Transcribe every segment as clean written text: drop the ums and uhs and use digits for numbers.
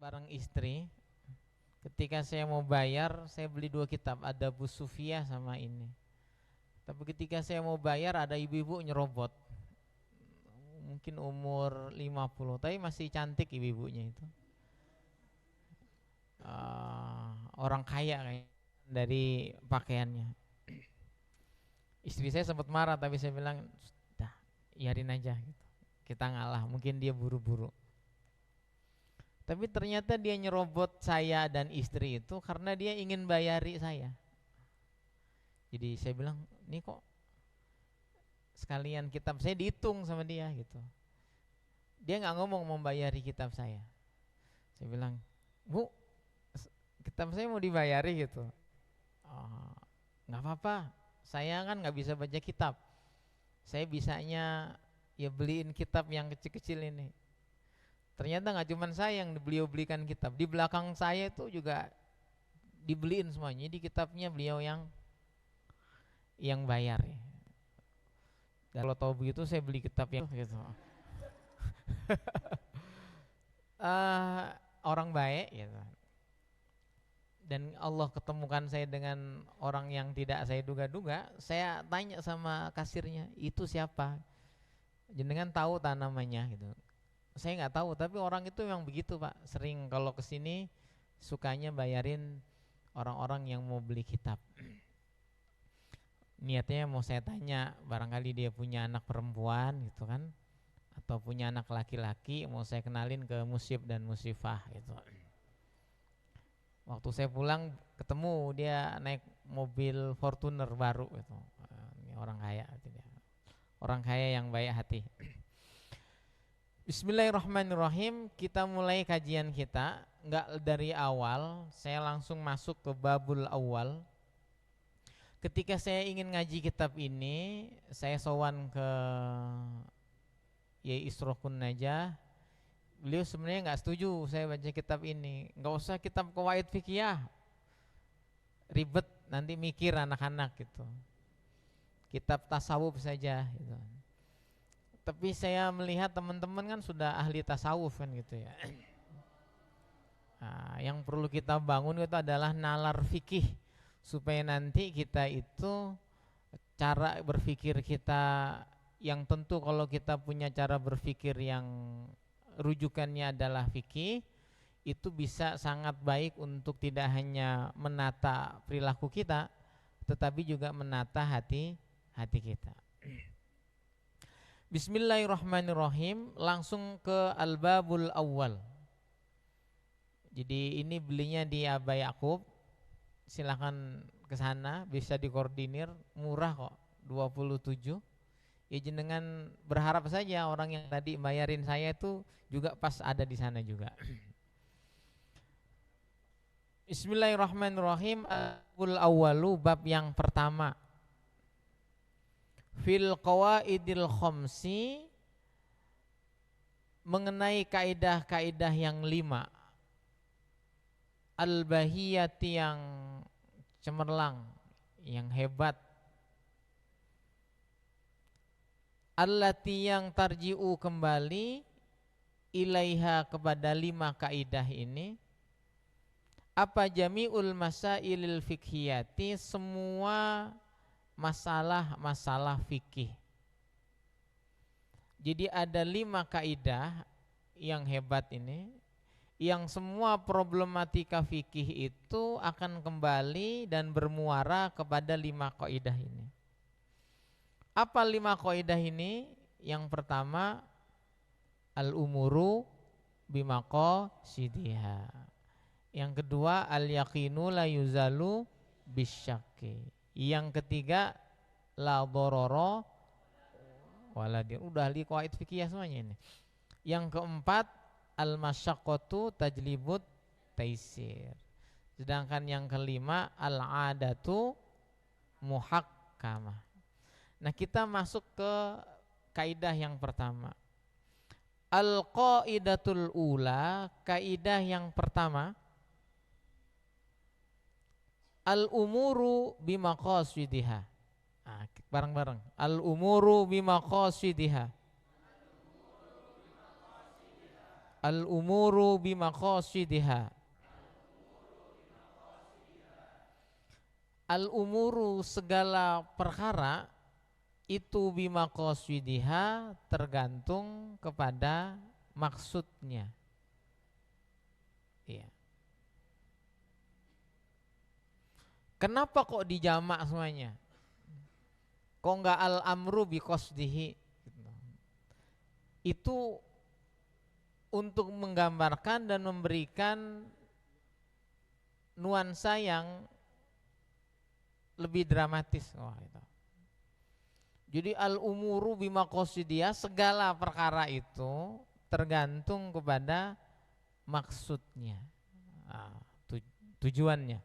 bareng istri. Ketika saya mau bayar, saya beli 2 kitab, ada Bu Sufia sama ini. Tapi ketika saya mau bayar, ada ibu-ibu nyerobot. Mungkin umur 50, tapi masih cantik ibu-ibunya itu. Orang kaya kayak dari pakaiannya. Istri saya sempat marah, tapi saya bilang, "Dah, biarin aja gitu. Kita ngalah, mungkin dia buru-buru." Tapi ternyata dia nyerobot saya dan istri itu karena dia ingin bayari saya. Jadi saya bilang, "Ini kok sekalian kitab saya dihitung sama dia gitu." Dia nggak ngomong membayari kitab saya. Saya bilang, "Bu, kitab saya mau dibayari gitu." "Oh, nggak apa-apa. Saya kan nggak bisa baca kitab. Saya bisanya ya beliin kitab yang kecil-kecil ini." Ternyata nggak cuma saya yang beliau belikan kitab. Di belakang saya itu juga dibeliin semuanya. Jadi kitabnya beliau yang bayar ya. Dan kalau tahu begitu saya beli kitab yang gitu. Orang baik gitu. Dan Allah ketemukan saya dengan orang yang tidak saya duga-duga. Saya tanya sama kasirnya, "Itu siapa? Jenengan tahu tak namanya?" gitu. Saya nggak tahu, tapi orang itu memang begitu Pak. Sering kalau kesini sukanya bayarin orang-orang yang mau beli kitab. Niatnya mau saya tanya, barangkali dia punya anak perempuan gitu kan, atau punya anak laki-laki, mau saya kenalin ke musyib dan musyifah gitu. Waktu saya pulang ketemu dia naik mobil Fortuner baru gitu. Ini orang kaya, orang kaya yang baik hati. Bismillahirrahmanirrahim. Kita mulai kajian kita, enggak dari awal, saya langsung masuk ke babul awal. Ketika saya ingin ngaji kitab ini, saya sowan ke Yai Isrokun Najah. Beliau sebenarnya enggak setuju saya baca kitab ini. Enggak usah kitab Qawaid Fiqhiyah, ribet nanti mikir anak-anak gitu. Kitab tasawuf saja gitu. Tapi saya melihat teman-teman kan sudah ahli tasawuf kan gitu ya. Nah, yang perlu kita bangun itu adalah nalar fikih, supaya nanti kita itu cara berpikir kita yang tentu kalau kita punya cara berpikir yang rujukannya adalah fikih, itu bisa sangat baik untuk tidak hanya menata perilaku kita, tetapi juga menata hati kita. Bismillahirrahmanirrahim. Langsung ke al-babul awal. Jadi ini belinya di Aba Yakub. Silahkan ke sana, bisa dikoordinir, murah kok, 27. Ya jenengan berharap saja orang yang tadi bayarin saya itu juga pas ada di sana juga. Bismillahirrahmanirrahim. Al-babul awwalu, bab yang pertama. Fil qawaidil khamsi, mengenai kaidah-kaidah yang 5, al-bahiyati, yang cemerlang, yang hebat, allati, yang tarji'u, kembali, ilaiha, kepada 5 kaidah ini. Apa? Jami'ul masailil fiqhiyati, semua masalah-masalah fikih. Jadi ada 5 kaidah yang hebat ini, yang semua problematika fikih itu akan kembali dan bermuara kepada 5 kaidah ini. Apa 5 kaidah ini? Yang pertama, al-umuru bimaqasidiha. Yang kedua, al-yaqinu la yuzalu bisyakki. Yang ketiga, la dororo waladir. Udah li qawaid fikih semuanya ini. Yang keempat, al-masyaqqatu tajlibut taisir. Sedangkan yang kelima, al-adatu muhakkamah. Nah, kita masuk ke kaidah yang pertama. Al-qaidatul ula, kaidah yang pertama, al-umuru bimaqasidiha. Nah, bareng-bareng. Al-umuru bimaqasidiha. Al-umuru bimaqasidiha. Al-umuru segala perkara itu bimaqasidiha tergantung kepada maksudnya. Iya. Kenapa kok dijamak semuanya? Kok enggak al-amru biqasdihi? Itu untuk menggambarkan dan memberikan nuansa yang lebih dramatis. Wah, itu. Jadi al-umuru bimaqasidiyah, segala perkara itu tergantung kepada maksudnya, tujuannya.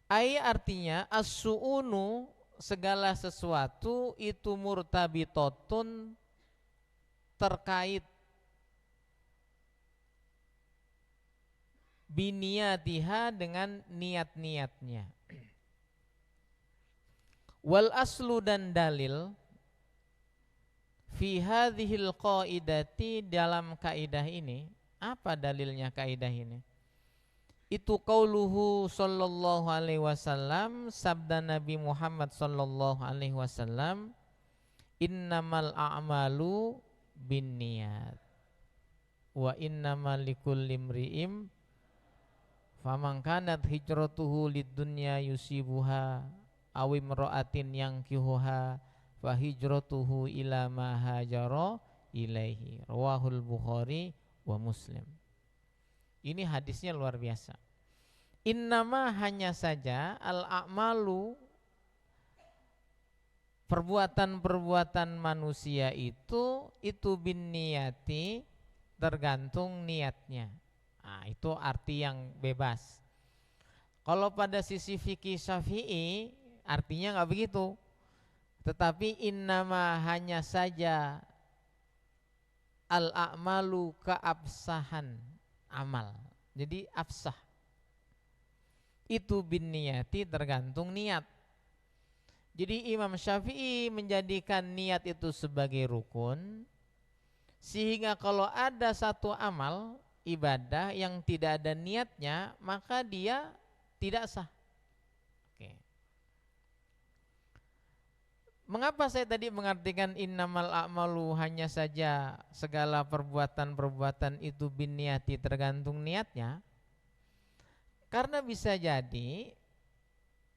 Ai artinya as-su'unu, segala sesuatu itu murtabitotun, terkait biniyatiha, dengan niat-niatnya. Wal aslu, dan dalil fi hadhil qaidati, dalam kaidah ini. Apa dalilnya kaidah ini? Itu qauluhu sallallahu alaihi wasallam, sabda Nabi Muhammad sallallahu alaihi wasallam, innamal a'malu binniyat wa innamal likulli imri'in faman kanat hijratuhu lidunya yusibuha aw imra'atin yankihuha fa hijratuhu ila ma hajara ilaihi, rawahul Bukhari wa Muslim. Ini hadisnya luar biasa. Innama, hanya saja, al-a'malu, perbuatan-perbuatan manusia itu bin niyati, tergantung niatnya. Nah, itu arti yang bebas. Kalau pada sisi fikih Syafi'i artinya nggak begitu. Tetapi innama, hanya saja, al-a'malu, keabsahan amal. Jadi absah itu bin niyati, tergantung niat. Jadi Imam Syafi'i menjadikan niat itu sebagai rukun, sehingga kalau ada satu amal ibadah yang tidak ada niatnya, maka dia tidak sah. Oke. Mengapa saya tadi mengartikan innamal a'malu, hanya saja segala perbuatan-perbuatan itu bin niyati, tergantung niatnya? Karena bisa jadi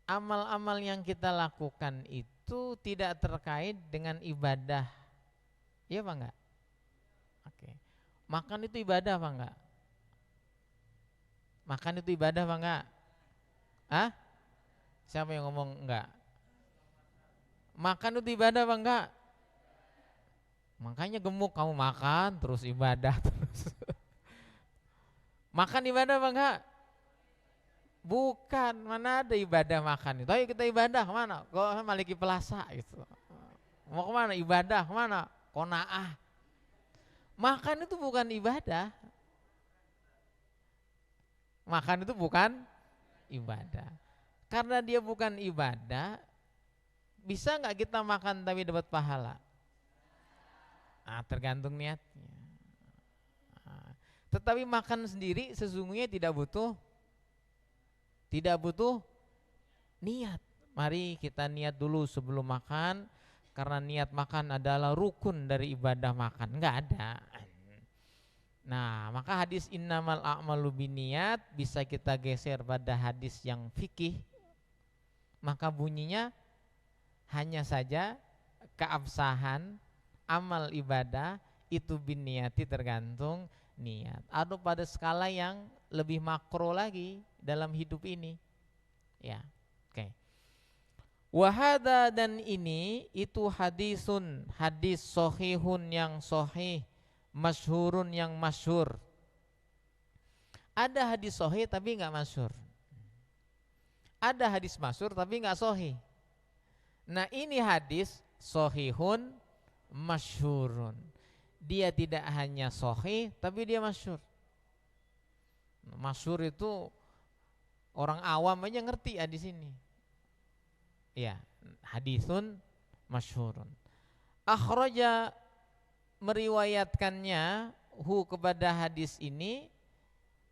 amal-amal yang kita lakukan itu tidak terkait dengan ibadah. Iya apa enggak? Oke. Makan itu ibadah apa enggak? Makan itu ibadah apa enggak? Hah? Siapa yang ngomong enggak? Makan itu ibadah apa enggak? Makanya gemuk kamu, makan terus ibadah terus. Makan ibadah apa enggak? Bukan, mana ada ibadah makan itu. Ayo kita ibadah kemana? Kok Maliki Plaza gitu. Mau kemana? Ibadah kemana? Qanaah. Makan itu bukan ibadah. Makan itu bukan ibadah. Karena dia bukan ibadah, bisa nggak kita makan tapi dapat pahala? Nah, tergantung niatnya. Nah, tetapi makan sendiri sesungguhnya tidak butuh niat. Mari kita niat dulu sebelum makan, karena niat makan adalah rukun dari ibadah makan. Enggak ada. Nah, maka hadis innamal a'malu binniyat bisa kita geser pada hadis yang fikih. Maka bunyinya hanya saja keabsahan amal ibadah itu binniyati, tergantung niat. Atau pada skala yang lebih makro lagi dalam hidup ini. Ya. Oke. Wahada, dan ini itu hadisun, hadis sahihun yang sahih, masyhurun yang masyhur. Ada hadis sahih tapi enggak masyhur. Ada hadis masyhur tapi enggak sahih. Nah, ini hadis sahihun masyhurun. Dia tidak hanya sahih tapi dia masyhur. Masyhur itu orang awam aja ngerti ya di sini. Ya, hadisun masyhurun. Akhraja, meriwayatkannya kepada hadis ini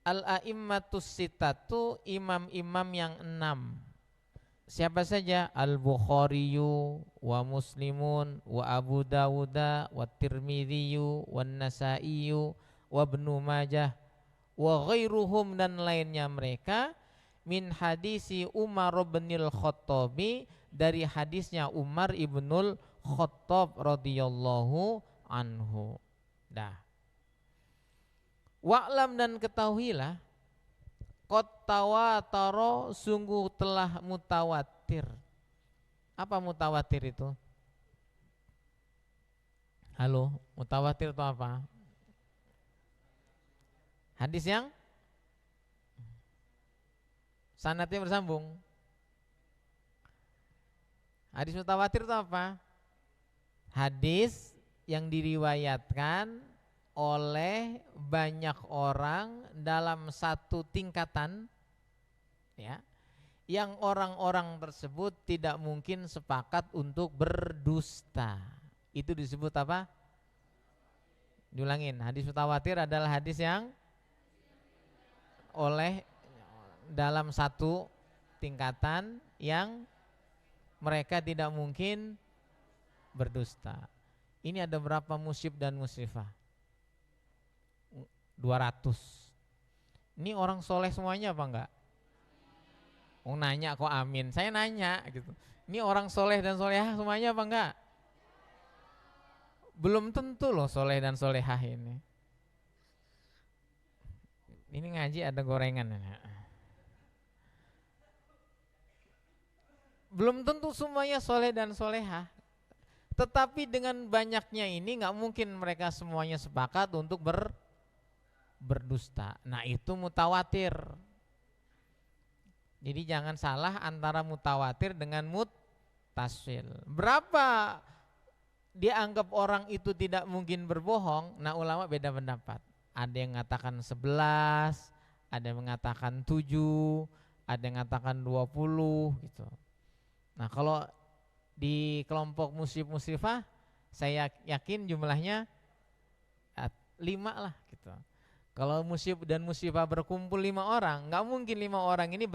al-a'immatus sittatu, imam-imam yang 6. Siapa saja? Al-Bukhariyu wa Muslimun wa Abu Dawuda wa Tirmidhiyu wa Nasaiyu wa Ibnu Majah wa ghairuhum, dan lainnya mereka, min hadisi Umar ibnul Khattabi, dari hadisnya Umar ibnul Khattab radhiyallahu anhu. Dah. Wa'lam, dan ketahuilah, qad tawatara, sungguh telah mutawatir. Apa mutawatir itu? Halo, mutawatir itu apa? Hadis yang sanadnya bersambung. Hadis mutawatir itu apa? Hadis yang diriwayatkan oleh banyak orang dalam satu tingkatan, ya, yang orang-orang tersebut tidak mungkin sepakat untuk berdusta. Itu disebut apa? Diulangin, hadis mutawatir adalah hadis yang oleh dalam satu tingkatan yang mereka tidak mungkin berdusta. Ini ada berapa musyib dan musyrifah? 200. Ini orang soleh semuanya apa enggak? Oh, nanya kok amin. Saya nanya gitu. Ini orang soleh dan solehah semuanya apa enggak? Belum tentu loh soleh dan solehah ini. Ini ngaji ada gorengan. Belum tentu semuanya soleh dan solehah. Tetapi dengan banyaknya ini nggak mungkin mereka semuanya sepakat untuk berdusta. Nah, itu mutawatir. Jadi jangan salah antara mutawatir dengan muttasil. Berapa dianggap orang itu tidak mungkin berbohong? Nah, ulama beda pendapat. Ada yang mengatakan 11, ada yang mengatakan 7, ada yang mengatakan 20 gitu. Nah, kalau di kelompok musyrik-musyrifah saya yakin jumlahnya 5 lah gitu. Kalau musyrik dan musyrifah berkumpul 5 orang, nggak mungkin 5 orang ini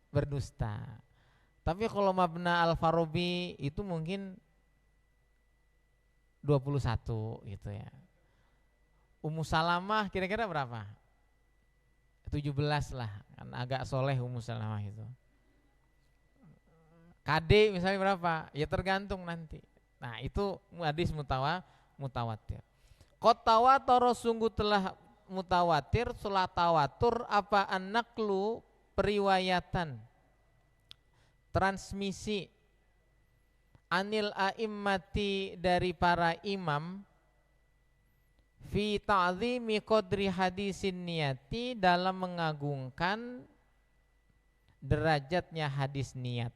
berdusta. Tapi kalau Mabna Al-Farabi itu mungkin 21 gitu ya. Ummu Salamah kira-kira berapa? 17 lah, kan agak soleh Ummu Salamah itu. KD misalnya berapa? Ya tergantung nanti. Nah, itu hadis mutawatir. Qad tawatara, sungguh telah mutawatir, salat tawatur apa an-naqlu, periwayatan, transmisi, anil a'immati, dari para imam, fi ta'zimi qadri hadisin niyati, dalam mengagungkan derajatnya hadis niat.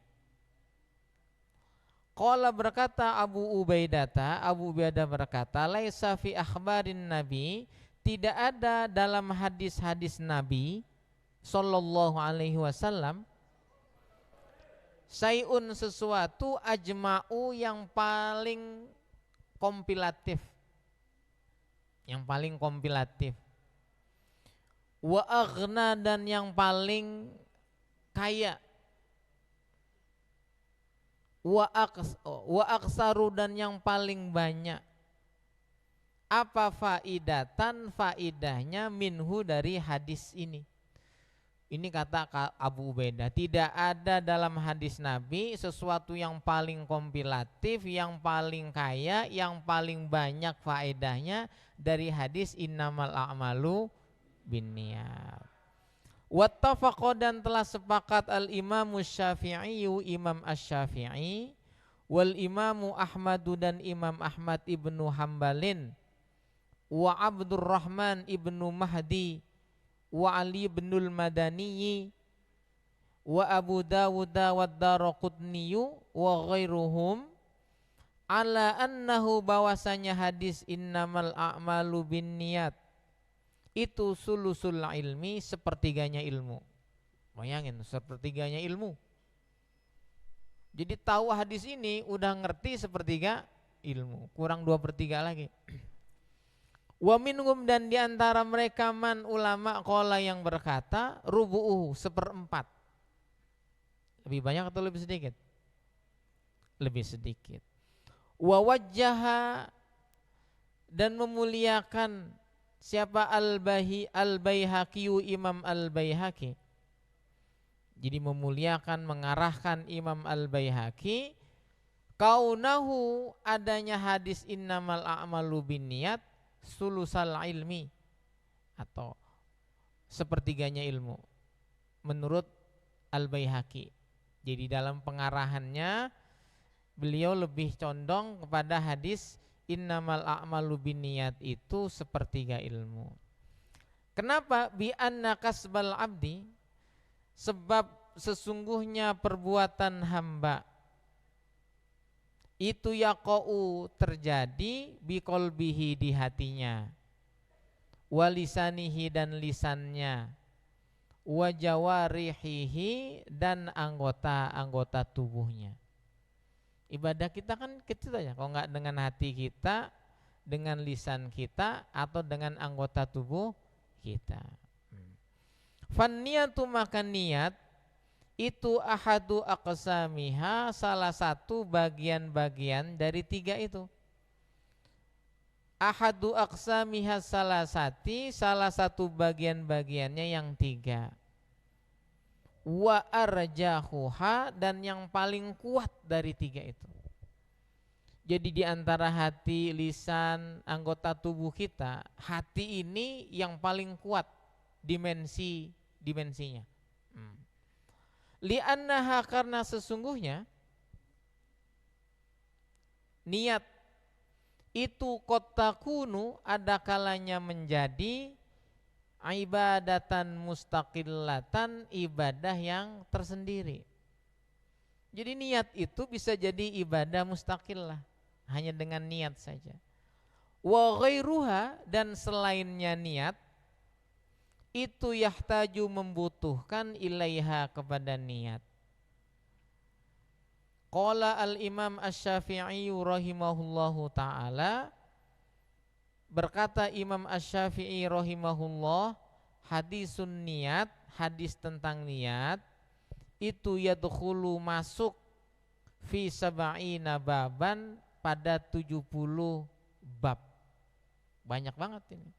Qala, berkata Abu Ubaidah berkata, laisa fi akhbarin Nabi, tidak ada dalam hadis-hadis Nabi sallallahu alaihi wasallam, sayun, sesuatu, ajma'u, yang paling kompilatif, wa aghna, dan yang paling kaya, wa aksaru, dan yang paling banyak. Apa faidatan, faidahnya, minhu, dari hadis ini. Ini kata Abu Ubaidah, tidak ada dalam hadis Nabi sesuatu yang paling kompilatif, yang paling kaya, yang paling banyak faedahnya dari hadis innamal a'malu binniyat. Wattafaqa, dan telah sepakat al-imamu Syafi'i, Imam Asy-Syafi'i, wal imamu Ahmadu, dan Imam Ahmad ibnu Hambalin, wa Abdurrahman ibnu Mahdi, wa Ali ibnul Madani, wa Abu Dawud wa Daraqutni, wa ghairuhum, ala annahu, bahwasanya hadis innamal a'malu binniyat itu sulusul ilmi, sepertiganya ilmu. Bayangin, sepertiganya ilmu. Jadi tahu hadis ini udah ngerti sepertiga ilmu, kurang 2/3 lagi. Wa minhum, dan diantara mereka man ulama qala yang berkata rubu'uhu, seperempat. Lebih banyak atau lebih sedikit? Lebih sedikit. Wa wajjaha, dan memuliakan siapa Al-Baihaqi, Imam Al-Baihaqi. Jadi memuliakan, mengarahkan Imam Al-Baihaqi kaunahu, adanya hadis innamal a'malu binniyat sulusal ilmi, atau sepertiganya ilmu menurut Al-Baihaqi. Jadi dalam pengarahannya beliau lebih condong kepada hadis innamal a'malu binniyat itu sepertiga ilmu. Kenapa? Bi anna kasbal abdi, sebab sesungguhnya perbuatan hamba itu yaqa'u, terjadi biqolbihi, di hatinya, walisanihi, dan lisannya, wajawarihihi, dan anggota-anggota tubuhnya. Ibadah kita kan kecil aja, kalau nggak dengan hati kita, dengan lisan kita, atau dengan anggota tubuh kita. Fanniyatu, maka niat itu ahadu aqsamiha, salah satu bagian-bagian dari tiga itu. Ahadu aqsamiha salasati, salah satu bagian-bagiannya yang tiga. Wa arjahuha, dan yang paling kuat dari tiga itu. Jadi di antara hati, lisan, anggota tubuh kita, hati ini yang paling kuat dimensinya. Li'annaha, karena sesungguhnya niat itu kotakunu, ada kalanya menjadi ibadatan mustaqillatan, ibadah yang tersendiri. Jadi niat itu bisa jadi ibadah mustaqillah, hanya dengan niat saja. Wa ghairuha, dan selainnya niat itu yahtaju, membutuhkan ilaiha, kepada niat. Qala al-Imam Asy-Syafi'i rahimahullahu ta'ala, berkata Imam Asy-Syafi'i rahimahullah, hadisun niat, hadis tentang niat itu yadkhulu, masuk fi sab'ina baban, pada 70 bab. Banyak banget ini.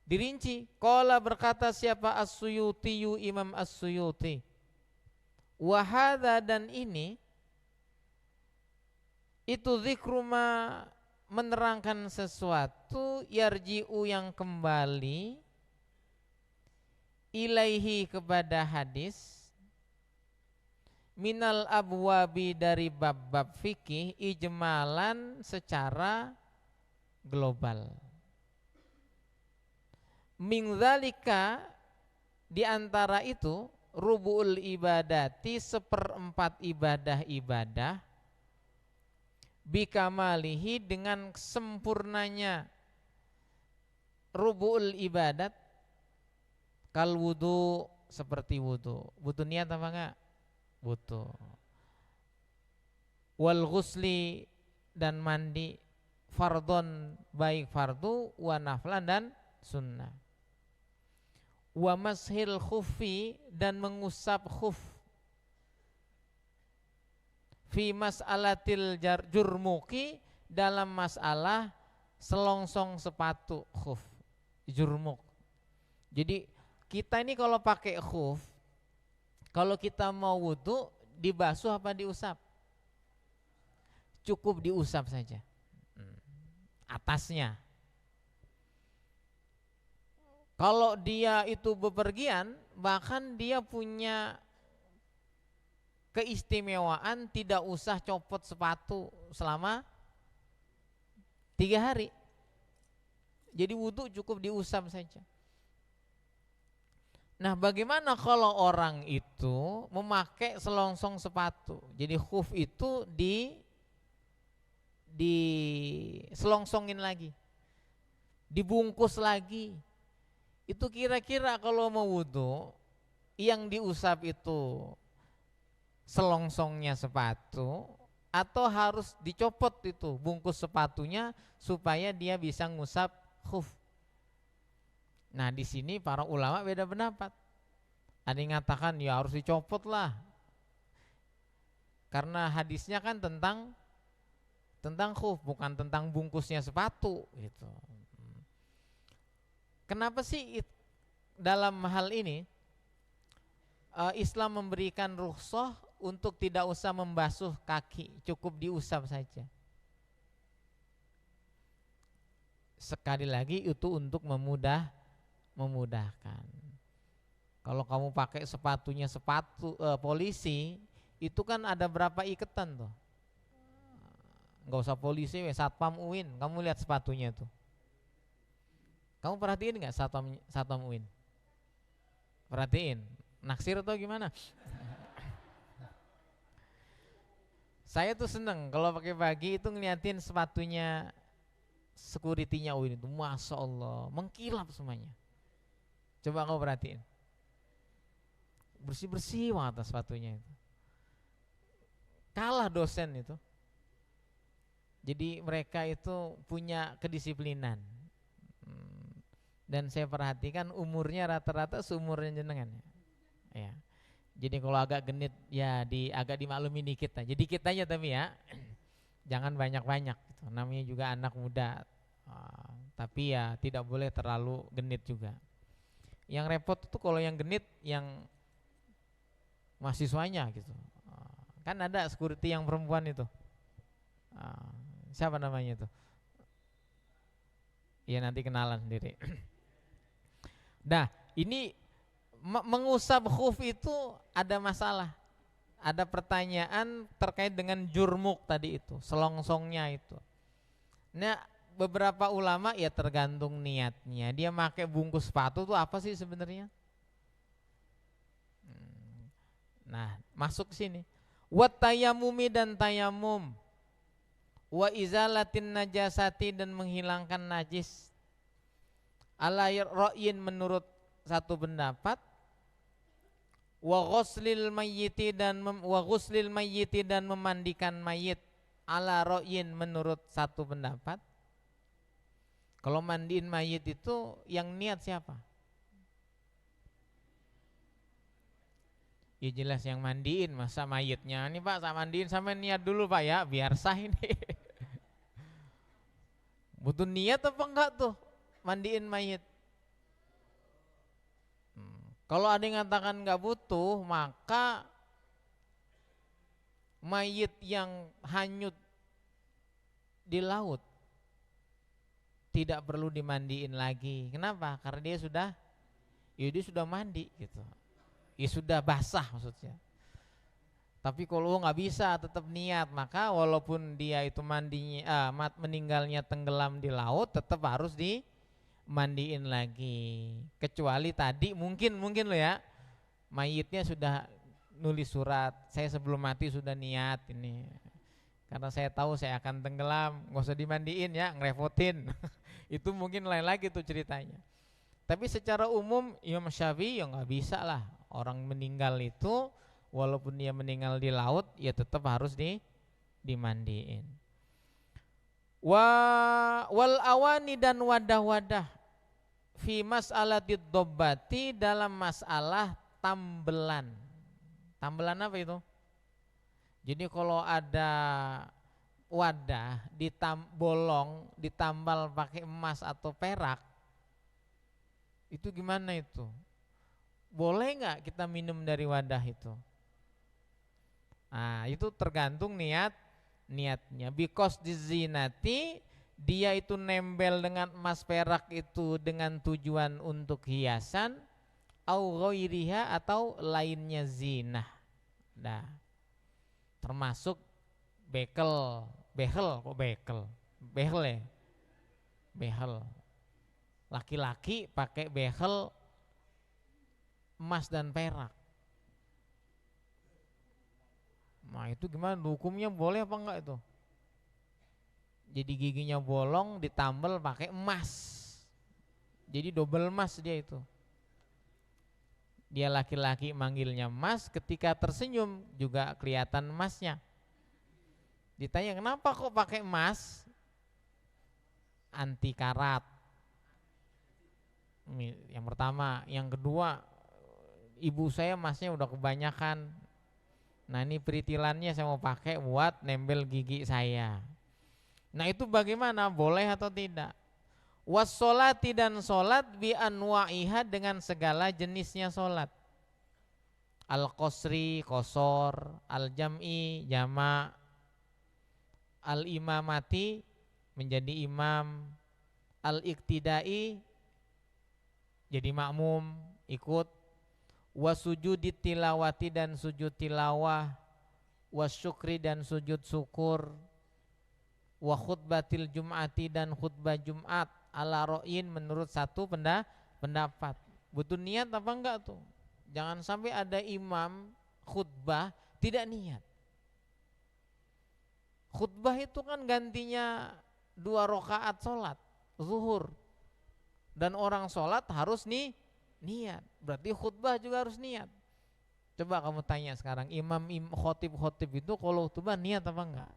Dirinci. Qala, berkata siapa? As-Suyuti, Imam As-Suyuti. Wa hadza, dan ini itu zikru ma, menerangkan sesuatu, yarji'u, yang kembali, ilaihi, kepada hadis, minal abwabi, dari bab-bab fikih, ijmalan, secara global. Min dzalika, di antara itu, rubu'ul ibadati, seperempat ibadah-ibadah, bikamalihi, dengan sempurnanya rubu'ul ibadat, kal wudu, seperti wudu. Butuh niat apa enggak? Butuh. Wal ghusli, dan mandi, fardhon, baik fardu, wa naflan, dan sunnah. Wa mashil khuffi, dan mengusap khuf, fi mas'alatil jurmuki, dalam masalah selongsong sepatu khuf, jurmuk. Jadi kita ini kalau pakai khuf, kalau kita mau wudu, dibasuh apa diusap? Cukup diusap saja, atasnya. Kalau dia itu bepergian, bahkan dia punya keistimewaan tidak usah copot sepatu selama 3 hari. Jadi wudu cukup diusap saja. Nah, bagaimana kalau orang itu memakai selongsong sepatu? Jadi khuf itu di selongsongin lagi, dibungkus lagi. Itu kira-kira kalau mau wudu, yang diusap itu selongsongnya sepatu, atau harus dicopot itu bungkus sepatunya supaya dia bisa ngusap khuf. Nah di sini para ulama beda pendapat. Ada yang mengatakan ya harus dicopot lah, karena hadisnya kan tentang khuf, bukan tentang bungkusnya sepatu gitu. Kenapa sih dalam hal ini Islam memberikan rukhsah untuk tidak usah membasuh kaki, cukup diusap saja? Sekali lagi itu untuk memudahkan. Kalau kamu pakai sepatunya sepatu polisi, itu kan ada berapa iketan tuh. Nggak usah polisi, satpam UIN, kamu lihat sepatunya tuh. Kamu perhatiin nggak satpam UIN? Perhatiin, naksir atau gimana? Saya tuh seneng kalau pakai bagi itu ngeliatin sepatunya security-nya UIN itu, masya Allah, mengkilap semuanya. Coba kamu perhatiin, bersih-bersih banget sepatunya itu. Kalah dosen itu. Jadi mereka itu punya kedisiplinan. Dan saya perhatikan umurnya rata-rata seumurnya jenengan. Ya. Jadi kalau agak genit ya agak dimaklumi dikit aja. Dikit aja tapi ya. Jangan banyak-banyak gitu. Namanya juga anak muda. Tapi ya tidak boleh terlalu genit juga. Yang repot itu kalau yang genit yang mahasiswanya gitu. Kan ada security yang perempuan itu. Siapa namanya itu? Ya nanti kenalan sendiri. Nah, ini mengusap khuf itu ada masalah. Ada pertanyaan terkait dengan jurmuk tadi itu, selongsongnya itu. Nah, beberapa ulama ya tergantung niatnya. Dia pakai bungkus sepatu itu apa sih sebenarnya? Nah, masuk sini. Wa tayamumi dan tayamum. Wa izalatin najasati dan menghilangkan najis. Ala ra'yin menurut satu pendapat. Wa ghuslil mayyiti dan memandikan mayit. Ala ra'yin menurut satu pendapat. Kalau mandiin mayit itu yang niat siapa? Ya jelas yang mandiin, masa mayitnya ini Pak saya mandiin sampai niat dulu Pak ya biar sah ini. Butuh niat apa enggak tuh mandiin mayit? Kalau ada yang mengatakan enggak butuh, maka mayit yang hanyut di laut tidak perlu dimandiin lagi. Kenapa? Karena dia sudah mandi gitu. Ya sudah basah maksudnya. Tapi kalau nggak bisa tetap niat, maka walaupun dia itu meninggalnya tenggelam di laut, tetap harus dimandiin lagi. Kecuali tadi mungkin lo ya, mayitnya sudah nulis surat, saya sebelum mati sudah niat ini. Karena saya tahu saya akan tenggelam, nggak usah dimandiin ya, ngerepotin. Itu mungkin lain lagi tuh ceritanya. Tapi secara umum Imam Syafi'i ya nggak bisa lah. Orang meninggal itu walaupun dia meninggal di laut ya tetap harus dimandiin. Wal awani dan wadah-wadah fi mas'alatid dobbati dalam masalah tambelan. Tambelan apa itu? Jadi kalau ada wadah bolong ditambal pakai emas atau perak, itu gimana itu? Boleh nggak kita minum dari wadah itu? Nah, itu tergantung niatnya. Because dizinati, dia itu nempel dengan emas perak itu dengan tujuan untuk hiasan, au ghairiha atau lainnya zinah. Nah, termasuk behel ya. Behel. Laki-laki pakai behel emas dan perak. Nah itu gimana hukumnya, boleh apa enggak itu? Jadi giginya bolong ditambal pakai emas, jadi double emas dia itu. Dia laki-laki manggilnya emas, ketika tersenyum juga kelihatan emasnya. Ditanya kenapa kok pakai emas? Anti karat. Yang pertama, yang kedua, ibu saya emasnya udah kebanyakan. Nah ini peritilannya saya mau pakai buat nempel gigi saya. Nah itu bagaimana? Boleh atau tidak? Wassolati dan solat bi anwa'iha dengan segala jenisnya solat. Al-qasri, qasor, al-jam'i, jama', al-imamati, menjadi imam, al-iktidai, jadi makmum, ikut, wasujudi tilawati dan sujud tilawah, wasyukri dan sujud syukur, wa khutbatil jum'ati dan khutbah Jumat, ala ro'in menurut satu pendapat. Butuh niat apa enggak tuh? Jangan sampai ada imam khutbah tidak niat. Khutbah itu kan gantinya 2 rakaat sholat zuhur, dan orang sholat harus niat. Berarti khutbah juga harus niat. Coba kamu tanya sekarang, imam khotib itu kalau khutbah niat apa enggak?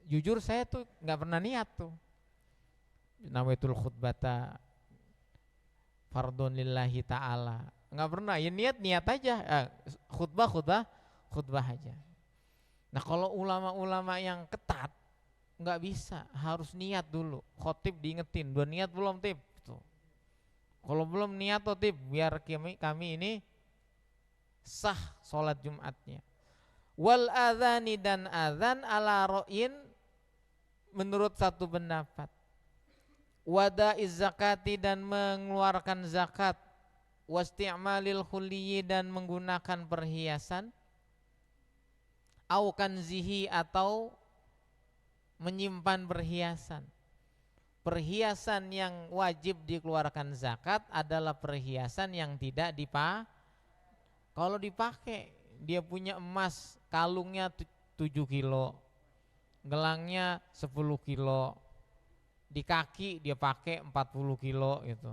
Jujur saya tuh nggak pernah niat tuh. Nawaitul khutbata fardun lillahi ta'ala, nggak pernah. Ya niat aja, khutbah aja. Nah kalau ulama-ulama yang ketat nggak bisa, harus niat dulu. Khotib diingetin, udah niat belum tip? Tuh. Kalau belum niat tuh tip, biar kami ini sah sholat Jumatnya. Wal adzani dan adzan ala ro'in menurut satu pendapat. Wada'iz zakati dan mengeluarkan zakat, wasti'malil khuliyyi dan menggunakan perhiasan, au kanzihi atau menyimpan perhiasan. Perhiasan yang wajib dikeluarkan zakat adalah perhiasan yang tidak dipakai. Kalau dipakai, dia punya emas kalungnya 7 kilo, gelangnya 10 kilo, di kaki dia pakai 40 kilo gitu.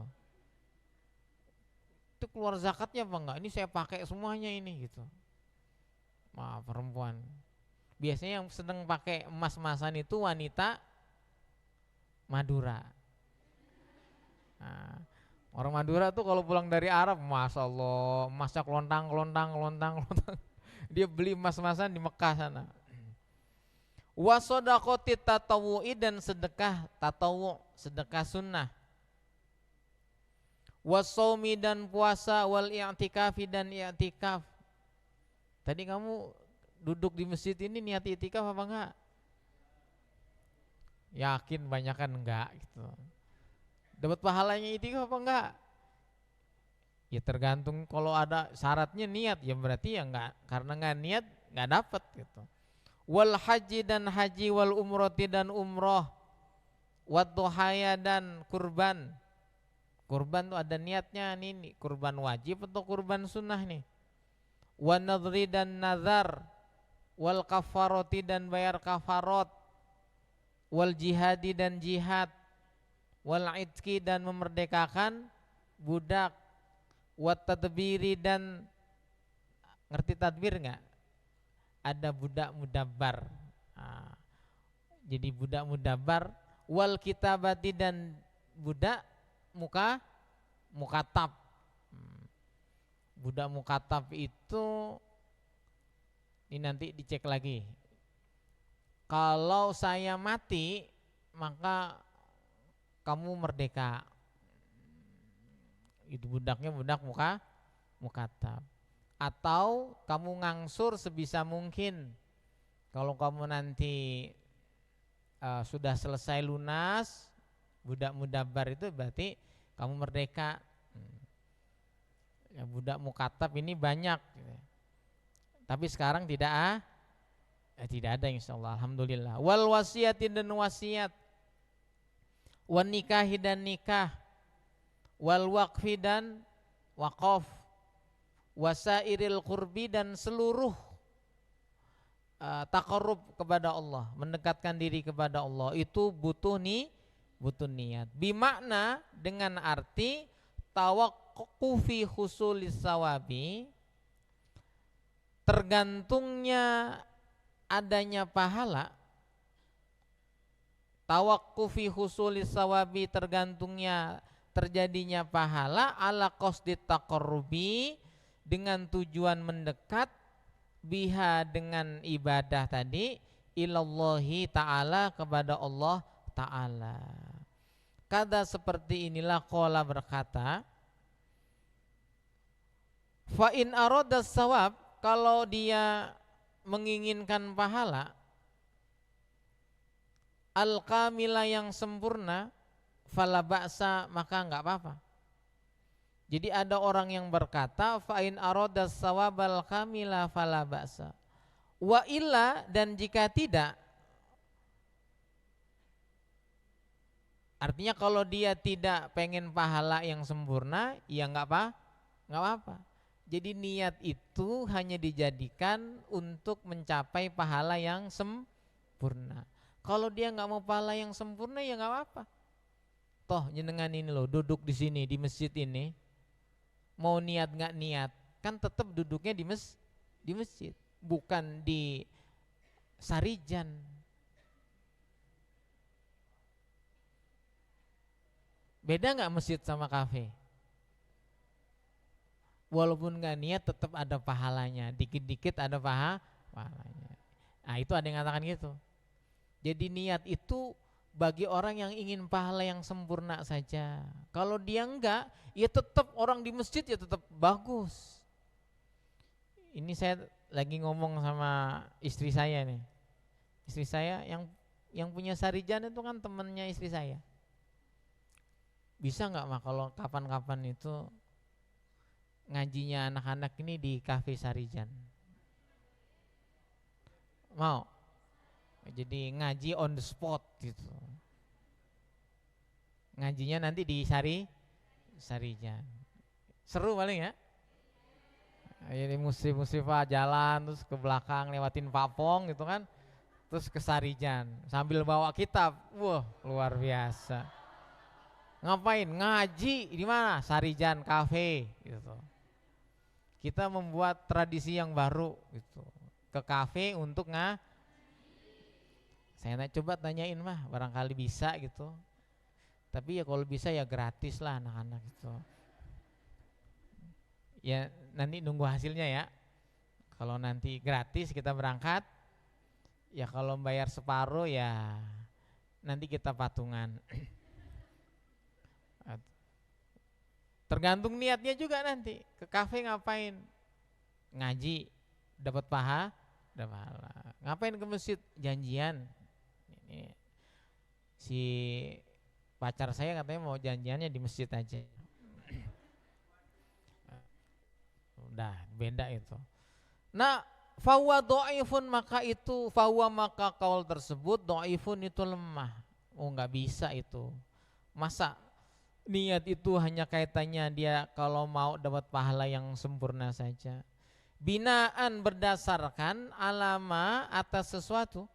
Itu keluar zakatnya apa enggak? Ini saya pakai semuanya ini gitu. Maaf, perempuan. Biasanya yang sedang pakai emas-emasan itu wanita Madura. Nah, orang Madura tuh kalau pulang dari Arab, masya Allah, emasnya kelontang. Dia beli emas-emasan di Mekah sana. Wasodakoti tatawu'i dan sedekah tatawu, sedekah sunnah. Wasaumi dan puasa, wal i'tikafi dan i'tikaf. Tadi kamu duduk di masjid ini niat i'tikaf apa enggak? Yakin banyakan enggak gitu. Dapat pahalanya i'tikaf apa enggak? Ya tergantung, kalau ada syaratnya niat ya berarti ya enggak, karena enggak niat enggak dapat gitu. Wal haji dan haji, wal umroti dan umroh, wad duhaya dan kurban. Kurban tuh ada niatnya nih, kurban wajib atau kurban sunnah nih. Wan nadri dan nazar, wal kafaroti dan bayar kafarot, wal jihadi dan jihad, wal itki dan memerdekakan budak, wat tadbiri dan, ngerti tadbir enggak? Ada budak mudabbar. Nah, jadi budak mudabbar, wal kitabati dan budak mukatab. Budak mukatab itu ini nanti dicek lagi. Kalau saya mati maka kamu merdeka. Itu budaknya budak mukatab. Atau kamu ngangsur sebisa mungkin. Kalau kamu nanti sudah selesai lunas, budak mudabbar itu berarti kamu merdeka. Ya, budak mukatab ini banyak. Tapi sekarang tidak ada insyaallah, alhamdulillah. Wal wasiyati dan wasiat, wan nikahi dan nikah, wal waqfi dan waqaf, wasairil qurbi dan seluruh taqarrub kepada Allah, mendekatkan diri kepada Allah, itu butuh niat. Bimakna dengan arti tawaqqufi husulis sawabi, tergantungnya adanya pahala. Tawaqqufi husulis sawabi, tergantungnya terjadinya pahala ala qasdit taqarrubi, dengan tujuan mendekat, biha dengan ibadah tadi, ilallahi ta'ala, kepada Allah ta'ala. Kada seperti inilah qala berkata, fa in arada sawab, kalau dia menginginkan pahala, al kamila yang sempurna, fala ba'sa, maka enggak apa-apa. Jadi ada orang yang berkata fa in arada sawabal kamila fala ba'sa. Wa illa, dan jika tidak, artinya kalau dia tidak pengen pahala yang sempurna, ya enggak apa-apa. Jadi niat itu hanya dijadikan untuk mencapai pahala yang sempurna. Kalau dia enggak mau pahala yang sempurna, ya enggak apa-apa. Toh jenengan ini loh duduk di sini di masjid ini, mau niat enggak niat, kan tetap duduknya di masjid, bukan di Sarijan. Beda enggak masjid sama kafe? Walaupun nggak niat tetap ada pahalanya, dikit-dikit ada pahalanya. Nah itu ada yang mengatakan gitu. Jadi niat itu bagi orang yang ingin pahala yang sempurna saja. Kalau dia enggak, ya tetap orang di masjid ya tetap bagus. Ini saya lagi ngomong sama istri saya nih. Istri saya yang punya Sarijan itu kan temannya istri saya. Bisa nggak mah kalau kapan-kapan itu ngajinya anak-anak ini di Cafe Sarijan? Mau? Jadi ngaji on the spot gitu. Ngajinya nanti di Sarijan. Seru paling ya? Jadi musrif-musrifah jalan terus ke belakang lewatin Papong gitu kan. Terus ke Sarijan sambil bawa kitab. Wah, luar biasa. Ngapain? Ngaji di mana? Sarijan Cafe gitu. Kita membuat tradisi yang baru gitu, ke kafe untuk saya coba tanyain mah barangkali bisa gitu, tapi ya kalau bisa ya gratis lah anak-anak gitu. Ya nanti nunggu hasilnya ya. Kalau nanti gratis kita berangkat, ya kalau bayar separuh ya nanti kita patungan. Tergantung niatnya juga nanti. Ke kafe ngapain? Ngaji, dapat pahala. Ngapain ke masjid? Janjian. Ini si pacar saya katanya mau janjiannya di masjid aja. Udah beda itu. Nah, fahuwa dhaifun, maka itu maka kaul tersebut dhaifun, itu lemah. Oh enggak bisa itu. Masa niat itu hanya kaitannya dia kalau mau dapat pahala yang sempurna saja. Binaan berdasarkan alama atas sesuatu.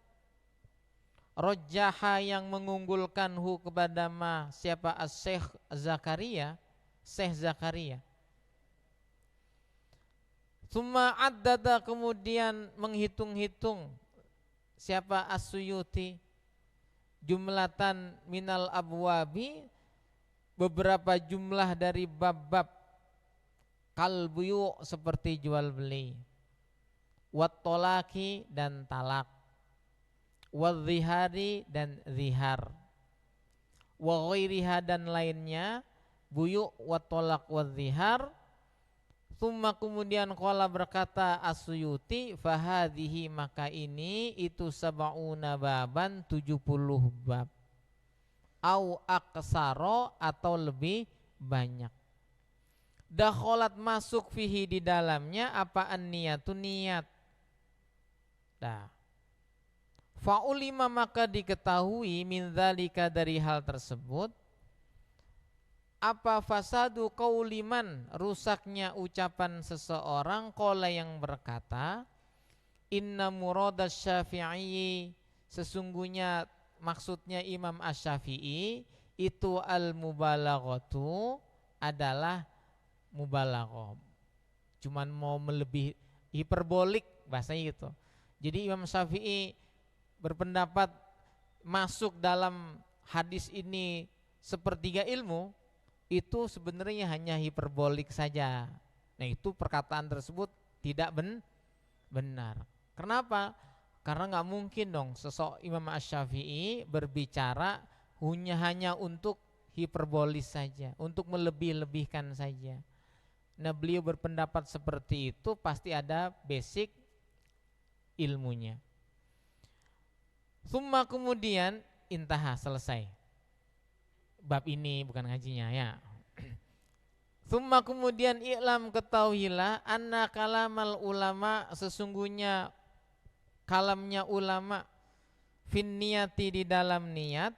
Rojjaha yang mengunggulkan hu kepada siapa? Syekh Zakaria. Summa addada, kemudian menghitung-hitung siapa As-Suyuti, jumlatan minal abwabi, beberapa jumlah dari bab-bab, kalbuyu seperti jual beli, wat tolaki dan talak, wal zihari dan zihar, wa ghairiha dan lainnya, buyu wat tolak wal zihar. Tsumma kemudian qala berkata As-Suyuti, fahadhihi, maka ini itu sab'una baban, 70 bab, au aksaro atau lebih banyak. Dakholat masuk fihi di dalamnya apa an-niyatu, niat. Dah. Fa'ulima maka diketahui min dzalika dari hal tersebut apa fasadu qauliman, rusaknya ucapan seseorang, qala yang berkata inna muradas Syafi'i, sesungguhnya maksudnya Imam Asy-Syafi'i itu al-mubalaghatu, adalah mubalaghah, cuman mau melebih, hiperbolik bahasanya gitu. Jadi Imam Syafi'i berpendapat masuk dalam hadis ini sepertiga ilmu, itu sebenarnya hanya hiperbolik saja. Nah itu perkataan tersebut tidak benar. Kenapa? Karena nggak mungkin dong sosok Imam Asy-Syafi'i berbicara hanya untuk hiperbolis saja, untuk melebih-lebihkan saja. Nah beliau berpendapat seperti itu pasti ada basic ilmunya. Summa kemudian intaha, selesai bab ini, bukan ngajinya ya. Summa kemudian i'lam, ketahuilah, anna kalamal ulama, sesungguhnya kalamnya ulama, fin niyati, di dalam niat,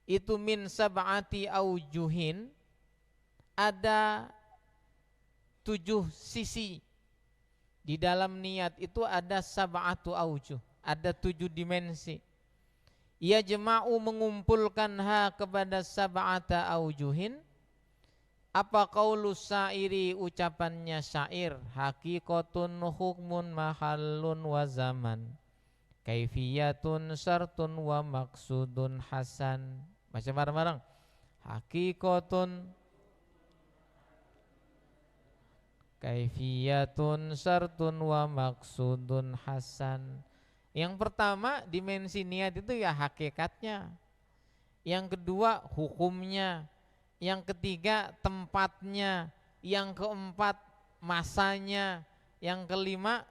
itu min sab'ati aujuhin, ada 7 sisi. Di dalam niat itu ada sab'atu aujuh, ada 7 dimensi. Ya jema'u, mengumpulkan kepada sab'ata aujuhin. Apa qaulus syairi, ucapannya syair, haqiqatun hukmun mahallun wa zaman, kaifiyatun syartun wa maksudun hasan. Baca bareng-bareng. Haqiqatun, kaifiyatun syartun wa maksudun hasan. Yang pertama dimensi niat itu ya hakikatnya. Yang kedua hukumnya. Yang ketiga tempatnya. Yang keempat masanya. Yang kelima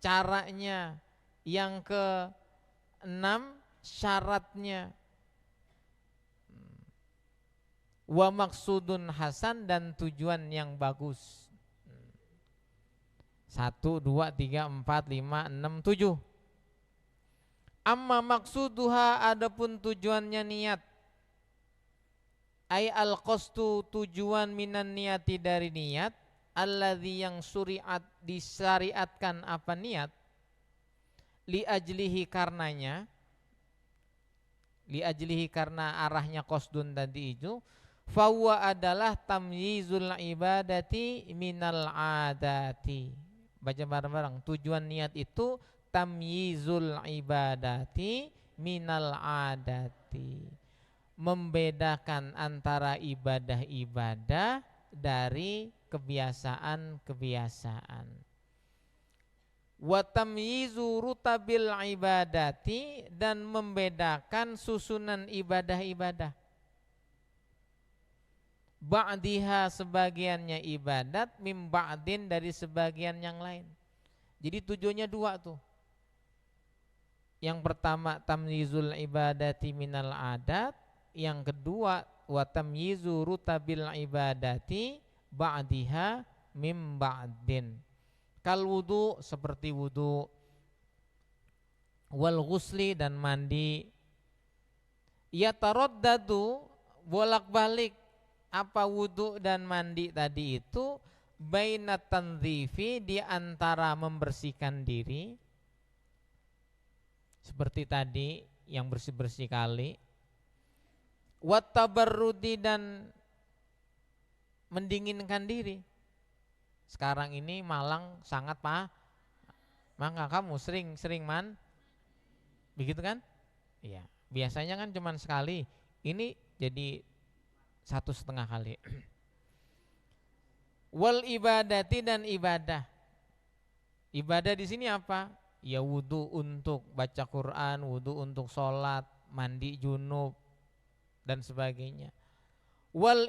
caranya. Yang keenam syaratnya. Wa maksudun hasan, dan tujuan yang bagus. 1, 2, 3, 4, 5, 6, 7. Amma maksuduha, adapun tujuannya niat, ay al-qasdu, tujuan minan niyati, dari niat, alladzi, yang syuriat, disyariatkan apa niat, li ajlihi, karenanya, li ajlihi, karena arahnya qasdun tadi itu, fahuwa, adalah tamyizul ibadati minal adati. Baca bareng-bareng. Tujuan niat itu tamyizul ibadati minal adati, membedakan antara ibadah-ibadah dari kebiasaan-kebiasaan. Wa tamyizu rutabil ibadati, dan membedakan susunan ibadah-ibadah. Ba'diha, sebagiannya ibadat, mim ba'din, dari sebagian yang lain. Jadi tujuannya 2 tuh. Yang pertama tamyizul ibadati minal adat, yang kedua wa tamyizu rutabil ibadati ba'diha mim ba'din. Kal wudu, seperti wudu, wal ghusli, dan mandi. Yataraddadu, bolak-balik, apa wudu dan mandi tadi itu, bainat tanzifi, di antara membersihkan diri, seperti tadi yang bersih-bersih kali, wat tabarrudi, dan mendinginkan diri. Sekarang ini Malang sangat maka kamu sering begitu kan? Iya, biasanya kan cuman sekali, ini jadi 1,5 kali. Wal ibadati, dan ibadah. Ibadah di sini apa? Ya wudu untuk baca Quran, wudu untuk sholat, mandi junub, dan sebagainya. Wal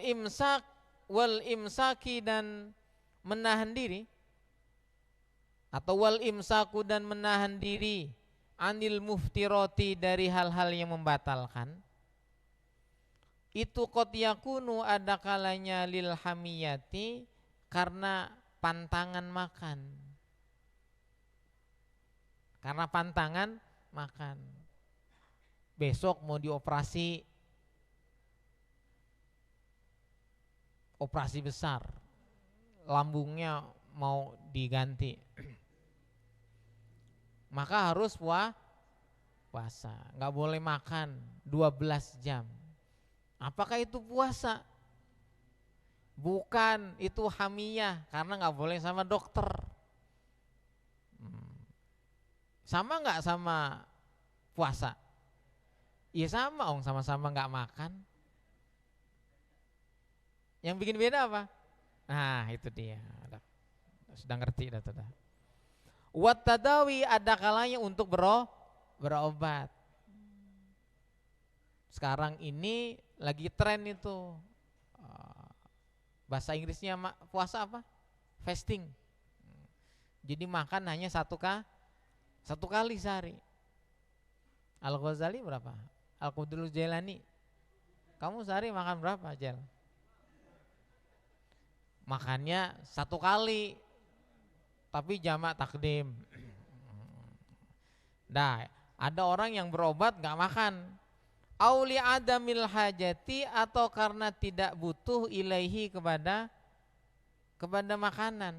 imsaki, dan menahan diri, atau wal imsaku, dan menahan diri, anil muftiroti, dari hal-hal yang membatalkan. Itu qad yakunu, ada kalanya, lil hamiyati, karena pantangan makan. Karena pantangan makan. Besok mau dioperasi, operasi besar, lambungnya mau diganti, maka harus puasa, nggak boleh makan 12 jam. Apakah itu puasa? Bukan, itu hamiyah, karena nggak boleh sama dokter. Sama nggak sama puasa? Ya sama, sama-sama nggak makan. Yang bikin beda apa? Nah itu dia, sudah ngerti dah. Wat tadawi, ada kalanya untuk berobat. Sekarang ini lagi tren itu, bahasa Inggrisnya puasa apa? Fasting. Jadi makan hanya satu kali sehari. Al-Ghazali berapa? Al-Qadirul Jailani, kamu sehari makan berapa, Jel? Makannya satu kali, tapi jamak takdim. Nah, ada orang yang berobat gak makan, auli adamil hajati, atau karena tidak butuh ilaihi kepada makanan.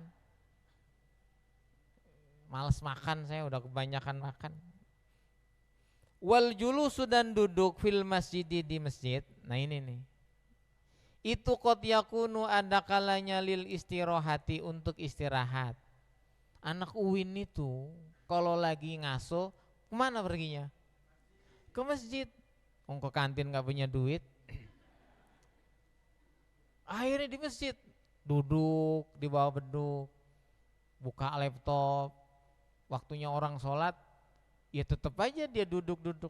Males makan, saya udah kebanyakan makan. Wal julusu, dan duduk fil masjid, di masjid. Nah ini nih, itu qad yakunu, ada kalanya lil istirahati, untuk istirahat. Anak UIN itu kalau lagi ngaso kemana perginya? Ke masjid. Ke kantin gak punya duit, akhirnya di masjid duduk di bawah beduk, buka laptop. Waktunya orang sholat, ya tetap aja dia duduk-duduk.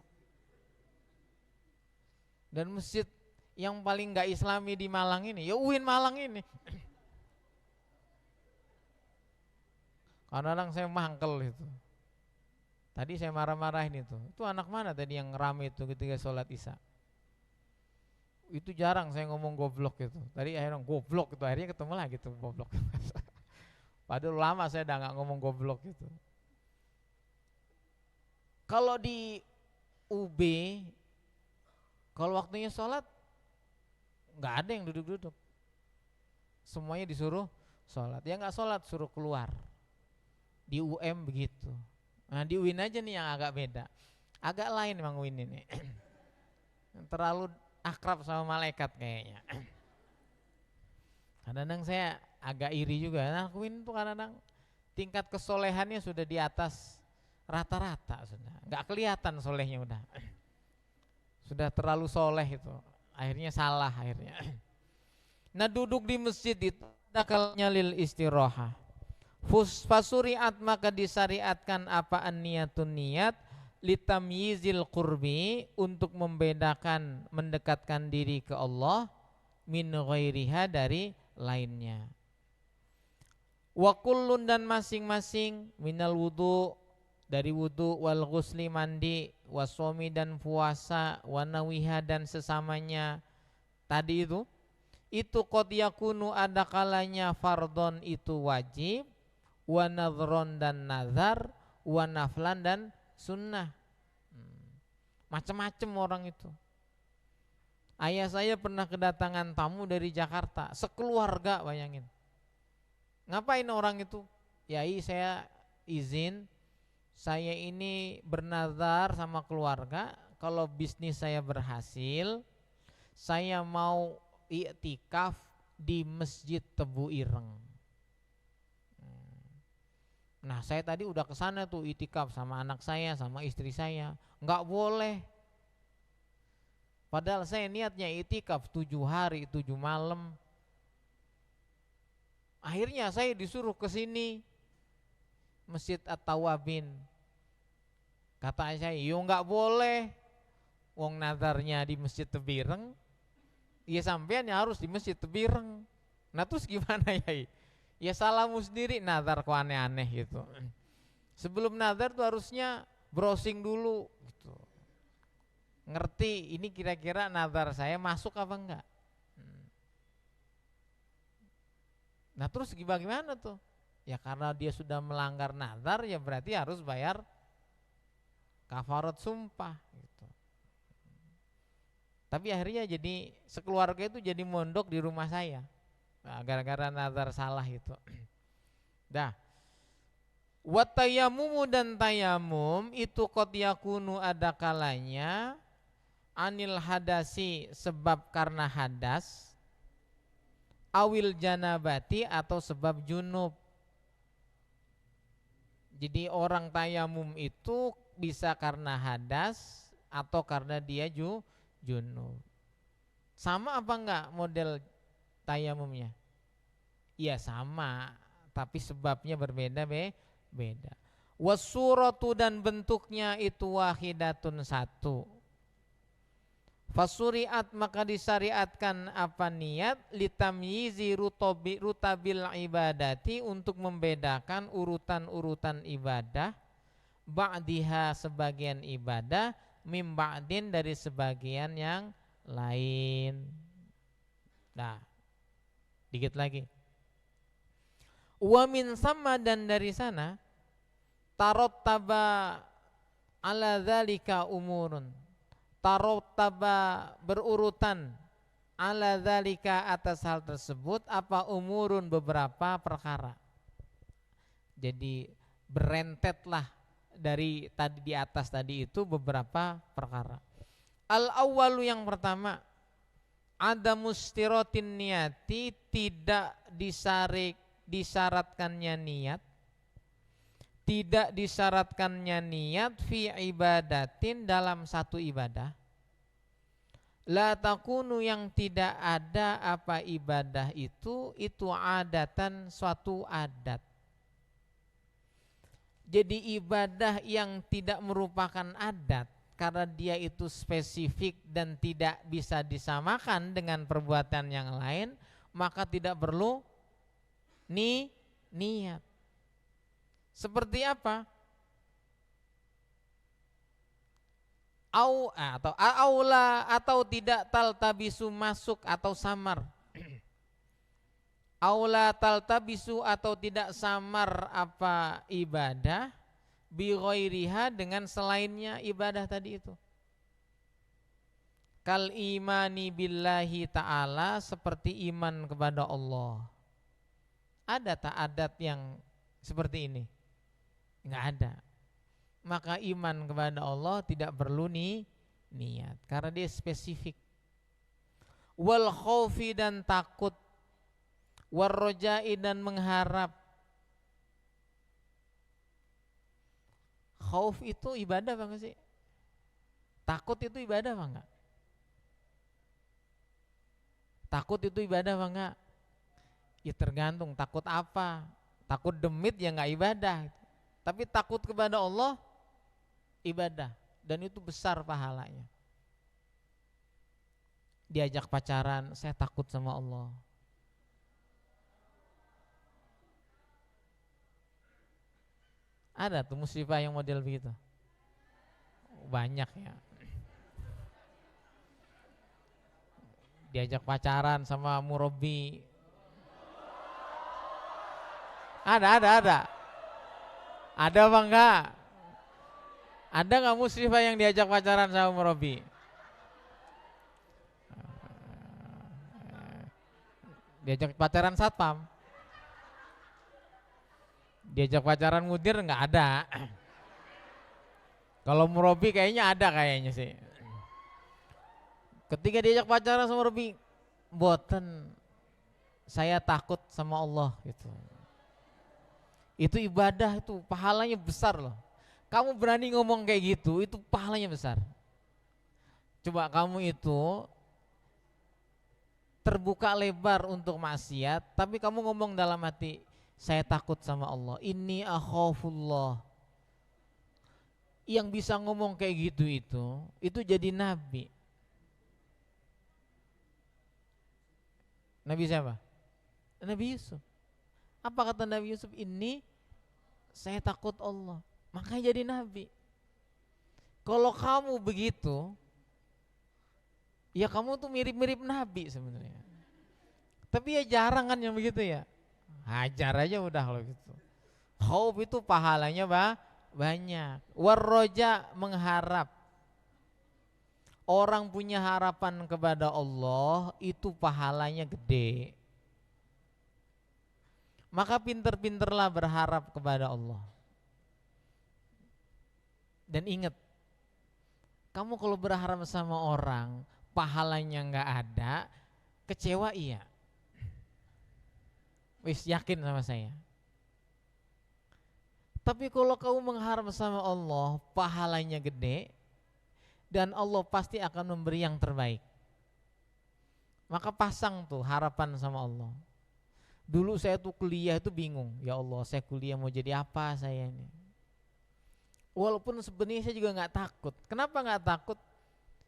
Dan masjid yang paling gak islami di Malang ini, ya UIN Malang ini. Kadang-kadang saya mangkel itu. Tadi saya marah-marahin itu anak mana tadi yang rame itu ketika sholat isya. Itu jarang saya ngomong goblok itu. Tadi akhirnya goblok itu, akhirnya ketemu lagi tuh goblok. Padahal lama saya udah gak ngomong goblok itu. Kalau di UB, kalau waktunya sholat nggak ada yang duduk-duduk, semuanya disuruh sholat. Ya nggak sholat suruh keluar. Di UM begitu. Nah di UIN aja nih yang agak beda, agak lain emang UIN ini. Terlalu akrab sama malaikat kayaknya. Kadang-kadang saya agak iri juga. Nah UIN tuh kadang-kadang tingkat kesolehannya sudah di atas rata-rata, sudah nggak kelihatan solehnya, sudah terlalu soleh itu, akhirnya salah akhirnya. Nah duduk di masjid itu ada kalanya lil istirahah. Fasuriat, maka disyariatkan apa an-niyatun, niat, litamyizil qurbi, untuk membedakan, mendekatkan diri ke Allah, min ghairiha, dari lainnya. Wa kullun, dan masing-masing, minal wudu, dari wudu, wal ghusli, mandi, wasomi, dan puasa, wanawiha, dan sesamanya tadi itu qad yakunu, ada kalanya fardon, itu wajib, wa nadhron, dan nazar, wa naflan, dan sunnah. Macam-macam orang itu. Ayah saya pernah kedatangan tamu dari Jakarta, sekeluarga, bayangin. Ngapain orang itu? Yai, saya izin, saya ini bernazar sama keluarga, kalau bisnis saya berhasil, saya mau i'tikaf di Masjid Tebu Ireng. Nah saya tadi udah kesana tuh i'tikaf sama anak saya, sama istri saya. Nggak boleh. Padahal saya niatnya i'tikaf 7 hari 7 malam. Akhirnya saya disuruh ke sini, Masjid At-Tawabin. Kata saya, yo nggak boleh, wong nazarnya di Masjid Tebireng, ya sampean ya harus di Masjid Tebireng. Nah terus gimana ya? Ya salahmu sendiri, nazar kok aneh-aneh gitu. Sebelum nazar tuh harusnya browsing dulu gitu. Ngerti ini kira-kira nazar saya masuk apa enggak. Nah terus gimana tuh? Ya karena dia sudah melanggar nazar, ya berarti harus bayar kafarat sumpah gitu. Tapi akhirnya jadi sekeluarga itu jadi mondok di rumah saya. Nah, gara-gara nazar salah itu. Dah. Wa tayammum, dan tayamum itu qad yakunu, ada kalanya anil hadasi, sebab karena hadas, awil janabati, atau sebab junub. Jadi orang tayamum itu bisa karena hadas atau karena dia junub. Sama apa enggak model tayamumnya? Iya sama, tapi sebabnya berbeda beda. Wasuratu dan bentuknya itu wahidatun satu. Fasuriat maka disyariatkan apa niat litamyizi rutabil ibadati untuk membedakan urutan-urutan ibadah ba'diha sebagian ibadah mim ba'din dari sebagian yang lain. Nah, dikit lagi. Wa min sama dan dari sana tarottaba ala dzalika umurun. Tarottaba berurutan ala dzalika atas hal tersebut apa umurun beberapa perkara. Jadi berentetlah dari tadi di atas tadi itu beberapa perkara. Al awwalu yang pertama ada mustiratin niati tidak disyaratkannya niat. Tidak disyaratkannya niat fi ibadatin dalam satu ibadah. La takunu yang tidak ada apa ibadah itu adatan suatu adat. Jadi ibadah yang tidak merupakan adat karena dia itu spesifik dan tidak bisa disamakan dengan perbuatan yang lain, maka tidak perlu niat. Seperti apa? Atau aula atau tidak taltabisu masuk atau samar. Aula taltabisu atau tidak samar apa ibadah bi ghairiha dengan selainnya ibadah tadi itu. Kal imani billahi ta'ala seperti iman kepada Allah. Ada tak adat yang seperti ini? Enggak ada. Maka iman kepada Allah tidak perlu niat karena dia spesifik. Wal khaufi dan takut, war rojai dan mengharap. Khauf itu ibadah apa enggak sih? Takut itu ibadah apa enggak? Takut itu ibadah apa enggak? Ya tergantung takut apa. Takut demit ya enggak ibadah. Tapi takut kepada Allah ibadah dan itu besar pahalanya. Diajak pacaran, saya takut sama Allah. Ada tuh musibah yang model begitu. Banyak ya. Diajak pacaran sama murabi. Ada. Ada apa enggak? Ada enggak musrifah yang diajak pacaran sama murabi? Diajak pacaran satpam? Diajak pacaran mudir enggak ada. Kalau murabi kayaknya ada kayaknya sih. Ketika diajak pacaran sama murabi, boten, saya takut sama Allah gitu. Itu ibadah, itu pahalanya besar loh. Kamu berani ngomong kayak gitu, itu pahalanya besar. Coba kamu itu terbuka lebar untuk maksiat, tapi kamu ngomong dalam hati, saya takut sama Allah, inni akhafullah. Yang bisa ngomong kayak gitu itu jadi nabi. Nabi siapa? Nabi Yusuf. Apa kata Nabi Yusuf? Ini saya takut Allah, makanya jadi nabi. Kalau kamu begitu, ya kamu tuh mirip-mirip nabi sebenarnya. Tapi ya jarang kan yang begitu ya. Hajar aja udah kalau gitu. Khauf itu pahalanya banyak. Warroja mengharap. Orang punya harapan kepada Allah itu pahalanya gede. Maka pinter-pinterlah berharap kepada Allah. Dan ingat, kamu kalau berharap sama orang, pahalanya nggak ada, kecewa iya. Wis yakin sama saya. Tapi kalau kamu mengharap sama Allah, pahalanya gede, dan Allah pasti akan memberi yang terbaik. maka pasang tuh harapan sama Allah. Dulu saya tuh kuliah itu bingung, ya Allah saya kuliah mau jadi apa saya ini. Walaupun sebenarnya saya juga nggak takut. Kenapa nggak takut?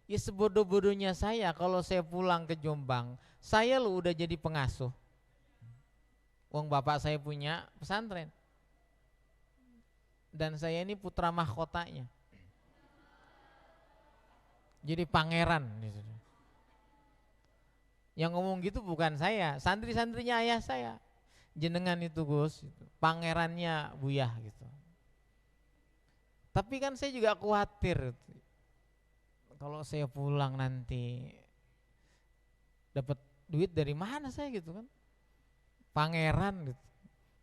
Ya sebodoh-bodohnya saya kalau saya pulang ke Jombang, saya lo udah jadi pengasuh. Wong bapak saya punya pesantren. Dan saya ini putra mahkotanya. Jadi pangeran. Yang ngomong gitu bukan saya, santri-santrinya ayah saya. Jenengan itu Gus, pangerannya Buyah gitu. Tapi kan saya juga khawatir kalau saya pulang nanti dapat duit dari mana saya gitu kan. Pangeran gitu.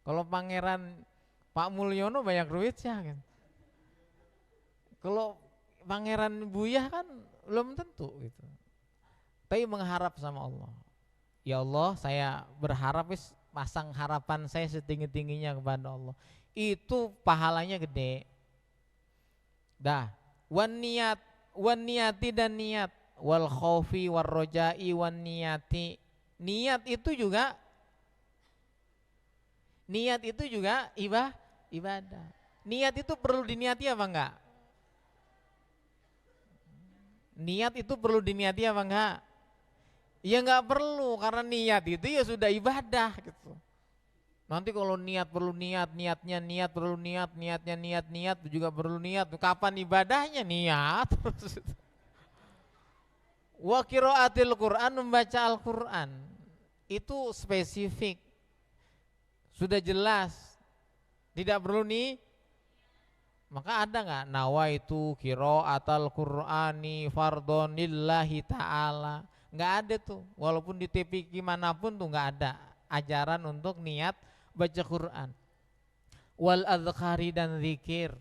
Kalau pangeran Pak Mulyono banyak duit ya kan. Kalau pangeran Buyah kan belum tentu gitu. Tapi mengharap sama Allah. Ya Allah, saya berharap pasang harapan saya setinggi-tingginya kepada Allah. Itu pahalanya gede. Dah, wan niyati dan niat, wal khaufi war rojai wan niyati. Niat itu juga ibadah. Niat itu perlu diniati apa enggak? Niat itu perlu diniati apa enggak? Ya enggak perlu, karena niat itu ya sudah ibadah gitu. Nanti kalau niat perlu niat, niatnya niat perlu niat, niatnya niat juga perlu niat. Kapan ibadahnya? Niat. Wa qiraatil Qur'an, membaca Al-Qur'an. Itu spesifik. Sudah jelas. Tidak perlu nih. Maka ada enggak nawaitu qiraatal Qur'ani fardhon lillahi ta'ala? Enggak ada tuh. Walaupun di TPQ manapun tuh enggak ada ajaran untuk niat baca Quran. Wal adhkari dan zikir.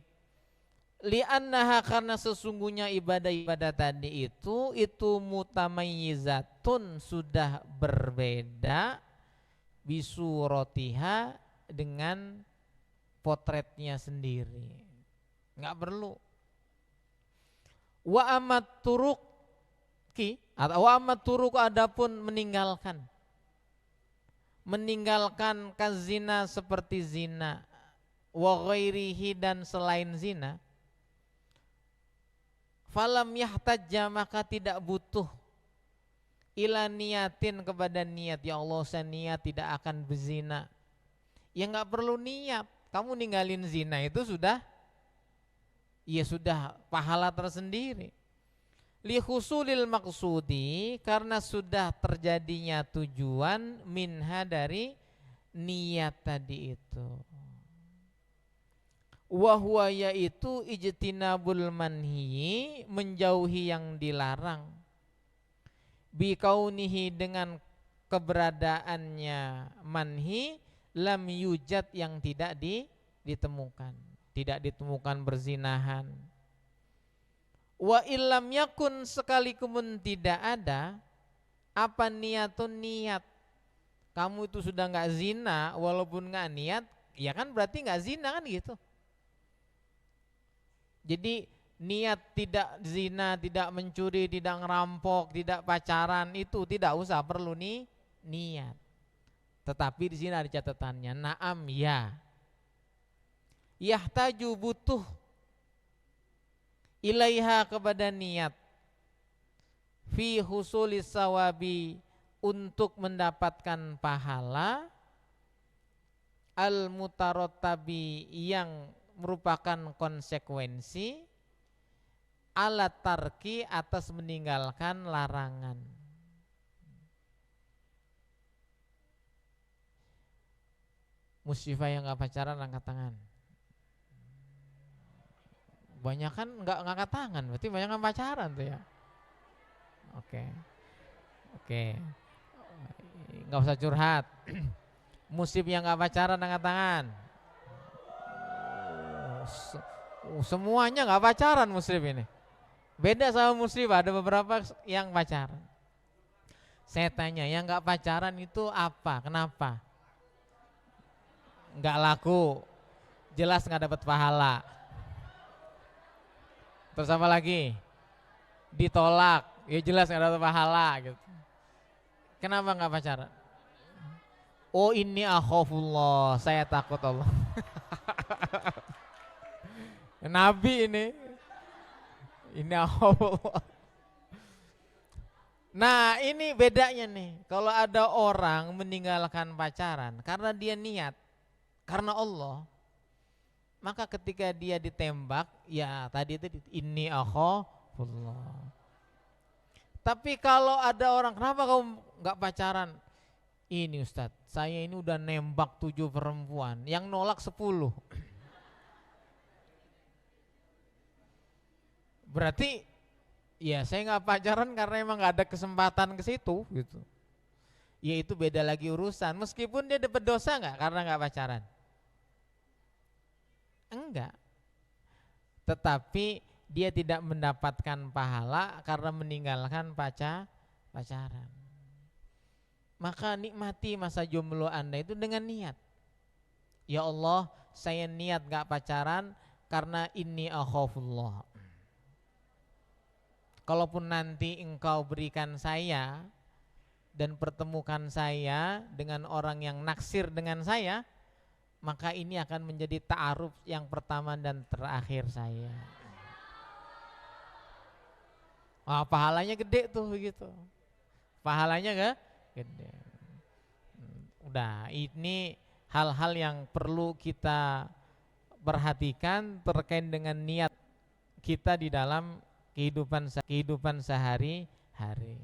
Li'annaha, karena sesungguhnya ibadah-ibadah tadi itu mutamayyizatun, sudah berbeda, bisuratiha, dengan potretnya sendiri. Enggak perlu. Wa amat turuki, atau wa amat turuk, adapun meninggalkan kazina, seperti zina, wa ghairihi, dan selain zina, falam yahtajja, maka tidak butuh, ila niatin, kepada niat. Ya Allah, saya niat tidak akan berzina. Ya enggak perlu niat. Kamu ninggalin zina itu sudah, ya sudah pahala tersendiri. Li husulil maksudi, karena sudah terjadinya tujuan, minha, dari niat tadi itu. Wa huwa, yaitu ijtinabul manhi, menjauhi yang dilarang. Bi kaunihi, dengan keberadaannya manhi, lam yujad, yang tidak ditemukan. Tidak ditemukan berzinahan. Wa illam yakun, sekalikum tidak ada, apa niatun, niat. Kamu itu sudah enggak zina walaupun enggak niat, ya kan berarti enggak zina kan gitu. Jadi niat tidak zina, tidak mencuri, tidak ngerampok, tidak pacaran, itu tidak usah perlu niat. Tetapi di sini ada catatannya, na'am, ya. Yahtaju, butuh, ilaiha, kepada niat, fi husulis sawabi, untuk mendapatkan pahala, al mutarottabi, yang merupakan konsekuensi, ala tarki, atas meninggalkan larangan. Musyrifah yang gak pacaran angkat tangan. Banyak kan nggak ngangkat tangan, berarti banyak yang pacaran tuh ya. Oke, nggak usah curhat. Muslim yang nggak pacaran angkat tangan. Semuanya nggak pacaran muslim ini. Beda sama muslim, ada beberapa yang pacaran. Saya tanya, yang nggak pacaran itu apa? Kenapa? Nggak laku, jelas nggak dapat pahala. Terus apa lagi? Ditolak, ya jelas nggak dapat pahala gitu. Kenapa nggak pacaran? Oh ini akhafullah, saya takut Allah. Nabi ini akhafullah. Nah ini bedanya nih, kalau ada orang meninggalkan pacaran karena dia niat, karena Allah, maka ketika dia ditembak, ya tadi itu ini akhafullah. Tapi kalau ada orang, kenapa kamu nggak pacaran? Ini Ustadz, saya ini udah nembak 7 perempuan, yang nolak 10. Berarti ya saya nggak pacaran karena emang nggak ada kesempatan ke situ gitu. Ya itu beda lagi urusan. Meskipun dia dapat dosa nggak karena nggak pacaran? Enggak. Tetapi dia tidak mendapatkan pahala karena meninggalkan pacaran. Maka nikmati masa jomblo Anda itu dengan niat. Ya Allah, saya niat gak pacaran karena ini akhafullah. Kalaupun nanti engkau berikan saya dan pertemukan saya dengan orang yang naksir dengan saya, maka ini akan menjadi ta'aruf yang pertama dan terakhir saya. Wah, pahalanya gede tuh begitu. Pahalanya gede. Udah, ini hal-hal yang perlu kita perhatikan terkait dengan niat kita di dalam kehidupan sehari-hari.